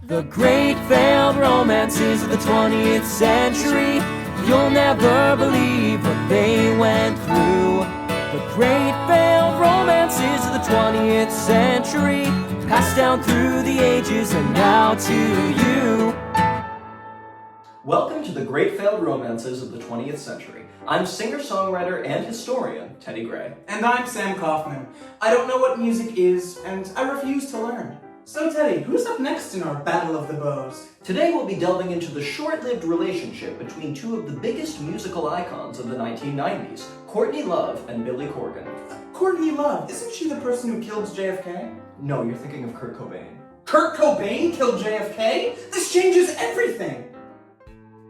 The great failed romances of the 20th century. You'll never believe what they went through. The great failed romances of the 20th century, passed down through the ages and now to you. Welcome to the Great Failed Romances of the 20th Century. I'm singer-songwriter and historian, Teddy Gray. And I'm Sam Kaufman. I don't know what music is, and I refuse to learn. So Teddy, who's up next in our Battle of the Bows? Today we'll be delving into the short-lived relationship between two of the biggest musical icons of the 1990s, Courtney Love and Billy Corgan. Courtney Love, isn't she the person who killed JFK? No, you're thinking of Kurt Cobain. Kurt Cobain killed JFK? This changes everything!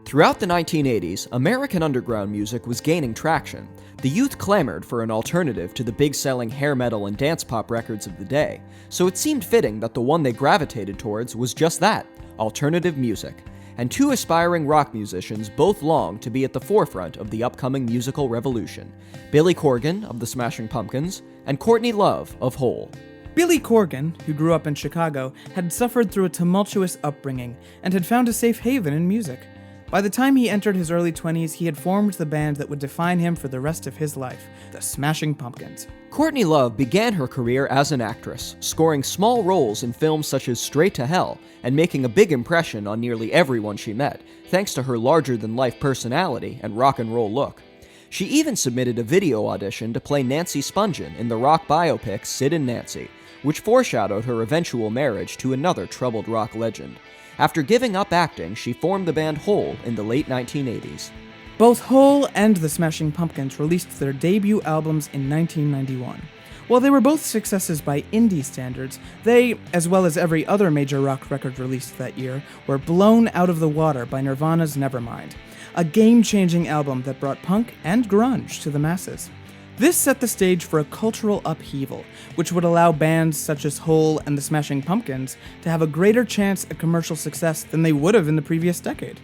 Throughout the 1980s, American underground music was gaining traction. The youth clamored for an alternative to the big-selling hair metal and dance pop records of the day, so it seemed fitting that the one they gravitated towards was just that, alternative music. And two aspiring rock musicians both longed to be at the forefront of the upcoming musical revolution: Billy Corgan of the Smashing Pumpkins and Courtney Love of Hole. Billy Corgan, who grew up in Chicago, had suffered through a tumultuous upbringing and had found a safe haven in music. By the time he entered his early 20s, he had formed the band that would define him for the rest of his life, the Smashing Pumpkins. Courtney Love began her career as an actress, scoring small roles in films such as Straight to Hell, and making a big impression on nearly everyone she met, thanks to her larger-than-life personality and rock and roll look. She even submitted a video audition to play Nancy Spungen in the rock biopic Sid and Nancy, which foreshadowed her eventual marriage to another troubled rock legend. After giving up acting, she formed the band Hole in the late 1980s. Both Hole and the Smashing Pumpkins released their debut albums in 1991. While they were both successes by indie standards, they, as well as every other major rock record released that year, were blown out of the water by Nirvana's Nevermind, a game-changing album that brought punk and grunge to the masses. This set the stage for a cultural upheaval, which would allow bands such as Hole and the Smashing Pumpkins to have a greater chance at commercial success than they would have in the previous decade.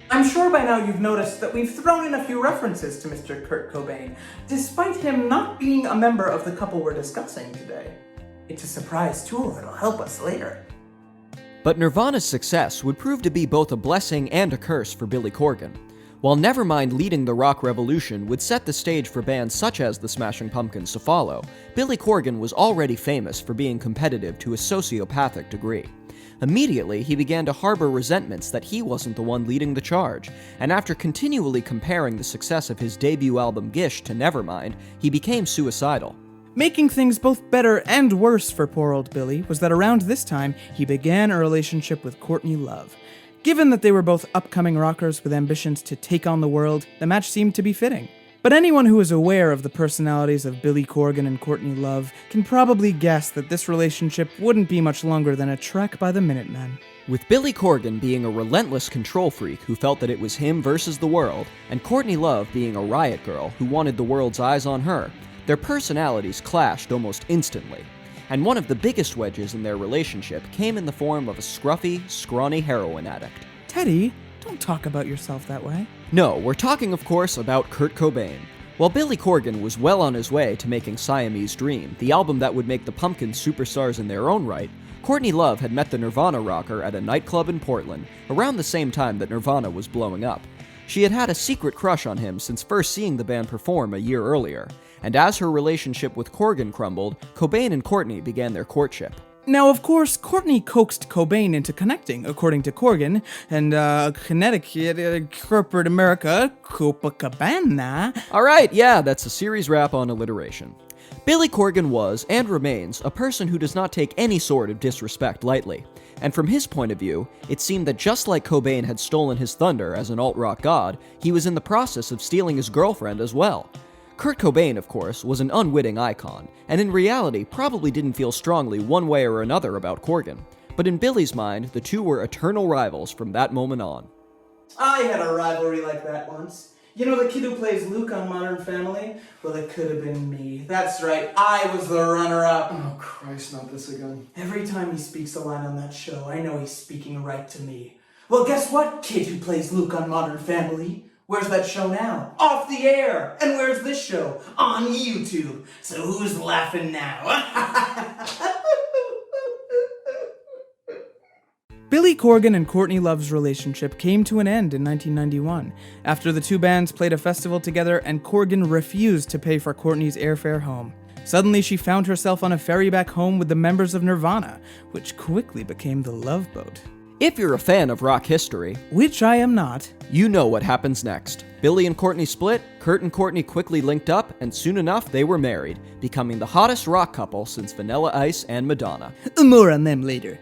I'm sure by now you've noticed that we've thrown in a few references to Mr. Kurt Cobain, despite him not being a member of the couple we're discussing today. It's a surprise tool that'll help us later. But Nirvana's success would prove to be both a blessing and a curse for Billy Corgan. While Nevermind leading the rock revolution would set the stage for bands such as the Smashing Pumpkins to follow, Billy Corgan was already famous for being competitive to a sociopathic degree. Immediately, he began to harbor resentments that he wasn't the one leading the charge, and after continually comparing the success of his debut album Gish to Nevermind, he became suicidal. Making things both better and worse for poor old Billy was that around this time, he began a relationship with Courtney Love. Given that they were both upcoming rockers with ambitions to take on the world, the match seemed to be fitting. But anyone who is aware of the personalities of Billy Corgan and Courtney Love can probably guess that this relationship wouldn't be much longer than a trek by the Minutemen. With Billy Corgan being a relentless control freak who felt that it was him versus the world, and Courtney Love being a riot girl who wanted the world's eyes on her, their personalities clashed almost instantly. And one of the biggest wedges in their relationship came in the form of a scruffy, scrawny heroin addict. Teddy, don't talk about yourself that way. No, we're talking, of course, about Kurt Cobain. While Billy Corgan was well on his way to making Siamese Dream, the album that would make the Pumpkins superstars in their own right, Courtney Love had met the Nirvana rocker at a nightclub in Portland, around the same time that Nirvana was blowing up. She had had a secret crush on him since first seeing the band perform a year earlier, and as her relationship with Corgan crumbled, Cobain and Courtney began their courtship. Now, of course, Courtney coaxed Cobain into connecting, according to Corgan, and Connecticut, corporate America, Copacabana. Alright, yeah, that's a series rap on alliteration. Billy Corgan was, and remains, a person who does not take any sort of disrespect lightly. And from his point of view, it seemed that just like Cobain had stolen his thunder as an alt-rock god, he was in the process of stealing his girlfriend as well. Kurt Cobain, of course, was an unwitting icon, and in reality probably didn't feel strongly one way or another about Corgan. But in Billy's mind, the two were eternal rivals from that moment on. I had a rivalry like that once. You know the kid who plays Luke on Modern Family? Well, it could have been me. That's right, I was the runner-up. Oh Christ, not this again. Every time he speaks a line on that show, I know he's speaking right to me. Well, guess what, kid who plays Luke on Modern Family? Where's that show now? Off the air! And where's this show? On YouTube. So who's laughing now? Billy Corgan and Courtney Love's relationship came to an end in 1991, after the two bands played a festival together and Corgan refused to pay for Courtney's airfare home. Suddenly, she found herself on a ferry back home with the members of Nirvana, which quickly became the Love Boat. If you're a fan of rock history, Which I am not. you know what happens next. Billy and Courtney split, Kurt and Courtney quickly linked up, and soon enough they were married, becoming the hottest rock couple since Vanilla Ice and Madonna. More on them later.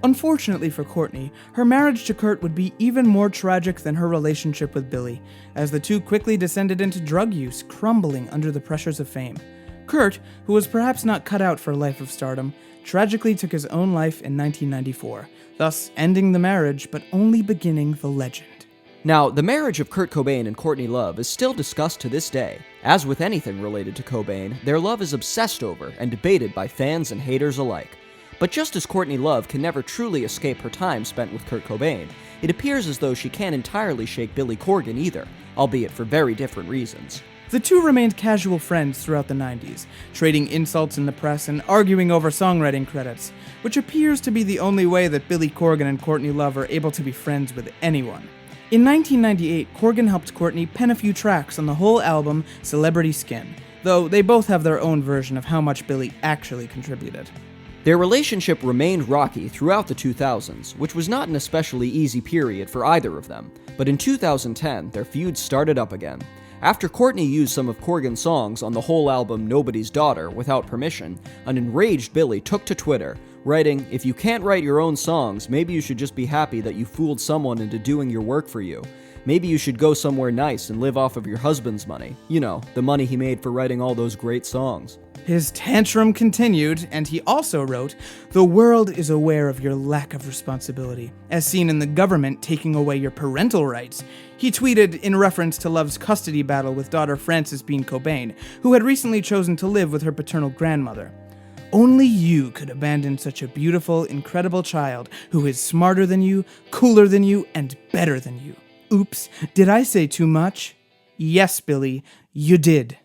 Unfortunately for Courtney, her marriage to Kurt would be even more tragic than her relationship with Billy, as the two quickly descended into drug use, crumbling under the pressures of fame. Kurt, who was perhaps not cut out for a life of stardom, tragically took his own life in 1994, thus ending the marriage but only beginning the legend. Now, the marriage of Kurt Cobain and Courtney Love is still discussed to this day. As with anything related to Cobain, their love is obsessed over and debated by fans and haters alike. But just as Courtney Love can never truly escape her time spent with Kurt Cobain, it appears as though she can't entirely shake Billy Corgan either, albeit for very different reasons. The two remained casual friends throughout the 90s, trading insults in the press and arguing over songwriting credits, which appears to be the only way that Billy Corgan and Courtney Love are able to be friends with anyone. In 1998, Corgan helped Courtney pen a few tracks on the whole album Celebrity Skin, though they both have their own version of how much Billy actually contributed. Their relationship remained rocky throughout the 2000s, which was not an especially easy period for either of them, but in 2010, their feud started up again. After Courtney used some of Corgan's songs on the whole album Nobody's Daughter without permission, an enraged Billy took to Twitter, writing, "If you can't write your own songs, maybe you should just be happy that you fooled someone into doing your work for you. Maybe you should go somewhere nice and live off of your husband's money. You know, the money he made for writing all those great songs." His tantrum continued, and he also wrote, "The world is aware of your lack of responsibility, as seen in the government taking away your parental rights." He tweeted in reference to Love's custody battle with daughter Frances Bean Cobain, who had recently chosen to live with her paternal grandmother. "Only you could abandon such a beautiful, incredible child who is smarter than you, cooler than you, and better than you. Oops, did I say too much? Yes, Billy, you did."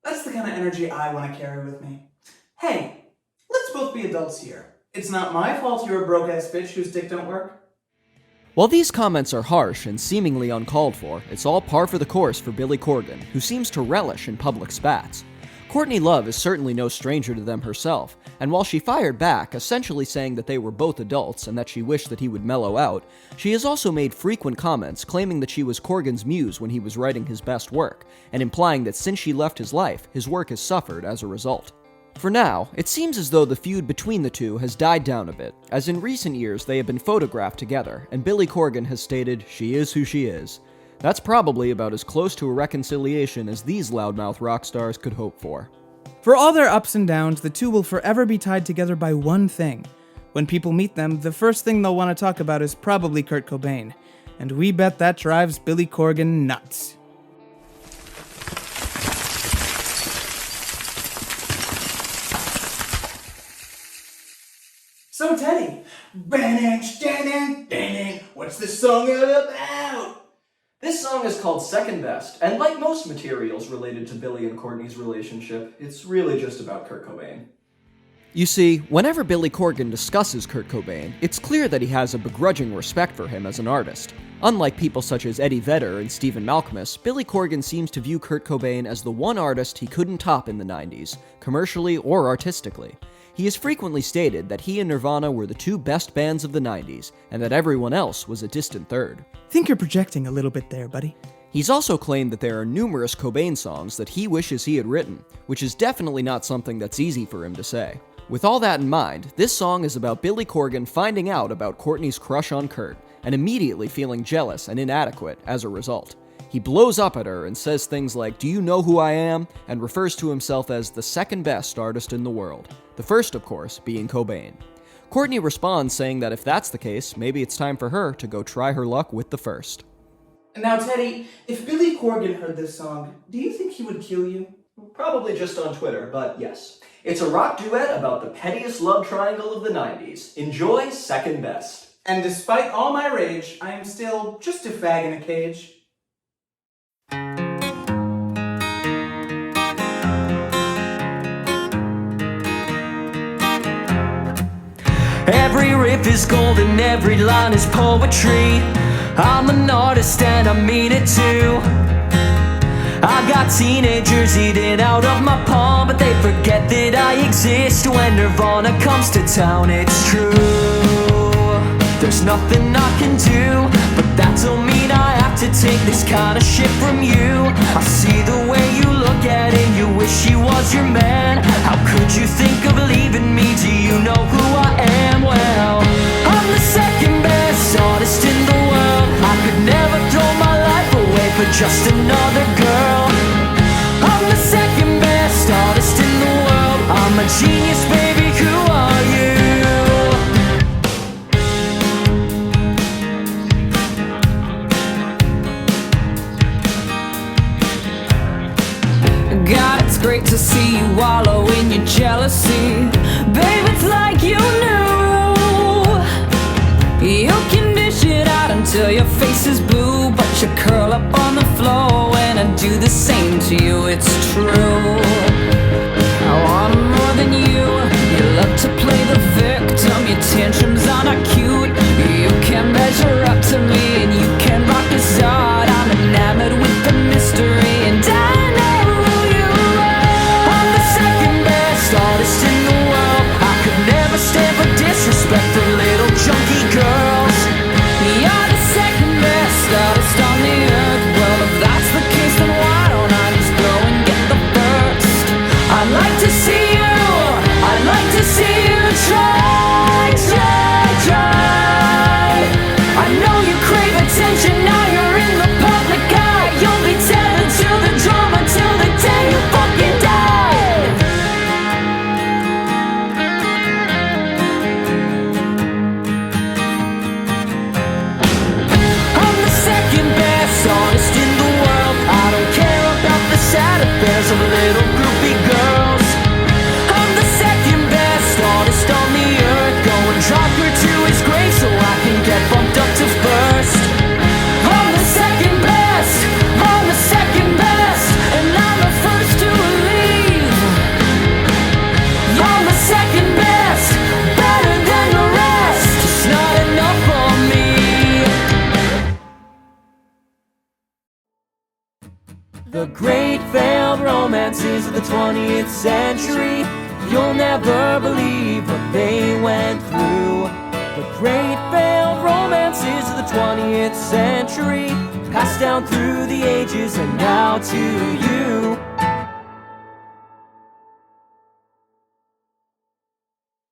That's the kind of energy I want to carry with me. Hey, let's both be adults here. It's not my fault you're a broke-ass bitch whose dick don't work. While these comments are harsh and seemingly uncalled for, it's all par for the course for Billy Corgan, who seems to relish in public spats. Courtney Love is certainly no stranger to them herself, and while she fired back, essentially saying that they were both adults and that she wished that he would mellow out, she has also made frequent comments claiming that she was Corgan's muse when he was writing his best work, and implying that since she left his life, his work has suffered as a result. For now, it seems as though the feud between the two has died down a bit, as in recent years they have been photographed together, and Billy Corgan has stated, "She is who she is." That's probably about as close to a reconciliation as these loudmouth rock stars could hope for. For all their ups and downs, the two will forever be tied together by one thing. When people meet them, the first thing they'll want to talk about is probably Kurt Cobain, and we bet that drives Billy Corgan nuts. So Teddy, what's this song about? This song is called Second Best, and like most materials related to Billy and Courtney's relationship, it's really just about Kurt Cobain. You see, whenever Billy Corgan discusses Kurt Cobain, it's clear that he has a begrudging respect for him as an artist. Unlike people such as Eddie Vedder and Stephen Malkmus, Billy Corgan seems to view Kurt Cobain as the one artist he couldn't top in the 90s, commercially or artistically. He has frequently stated that he and Nirvana were the two best bands of the 90s, and that everyone else was a distant third. Think you're projecting a little bit there, buddy. He's also claimed that there are numerous Cobain songs that he wishes he had written, which is definitely not something that's easy for him to say. With all that in mind, this song is about Billy Corgan finding out about Courtney's crush on Kurt, and immediately feeling jealous and inadequate as a result. He blows up at her and says things like, "Do you know who I am?" and refers to himself as the second best artist in the world. The first, of course, being Cobain. Courtney responds saying that if that's the case, maybe it's time for her to go try her luck with the first. Now Teddy, if Billy Corgan heard this song, do you think he would kill you? Probably just on Twitter, but yes. It's a rock duet about the pettiest love triangle of the 90s. Enjoy Second Best. And despite all my rage, I am still just a fag in a cage. Every truth is gold and every line is poetry. I'm an artist and I mean it too. I got teenagers eating out of my palm, but they forget that I exist when Nirvana comes to town. It's true, there's nothing I can do, but that don't mean I have to take this kind of shit from you. I see the way you look at it, you wish he was your man. How could you think of leaving me? Do you know who I am? Well, I'm the second best artist in the world. I could never throw my life away for just another girl. I'm the second best artist in the world. I'm a genius, baby, who are you? God, it's great to see you wallow in your jealousy. Babe, it's like you knew. You can dish it out until your face is blue, but you curl up on the floor when I do the same to you. It's true, I want more than you. You love to play the victim, your tantrums are not cute. You can't measure up to me and you can't rock this art. I'm enamored with the mystery and I know who you are. I'm the second best artist in the world. I could never stand for disrespect for little junkie girls. You're the second best artist on the earth. Well, if that's the case, then why don't I just go and get the first? I'd like to see you, I'd like to see you try, try, try. I know you crave attention, now you're in the public eye. You'll be tethered to the drum until the day you fucking die. I'm the second best artist in the world. I don't care about the sad affairs of little groupie girls. I'm the second best artist on the earth. Go and drop her to his grave so I can get bumped up to first. I'm the second best, I'm the second best, and I'm the first to leave. I'm the second best, better than the rest. It's not enough for me. The great failed romances of the 20th century. You'll never believe what they went through. The great failed romances of the 20th century, passed down through the ages and now to you.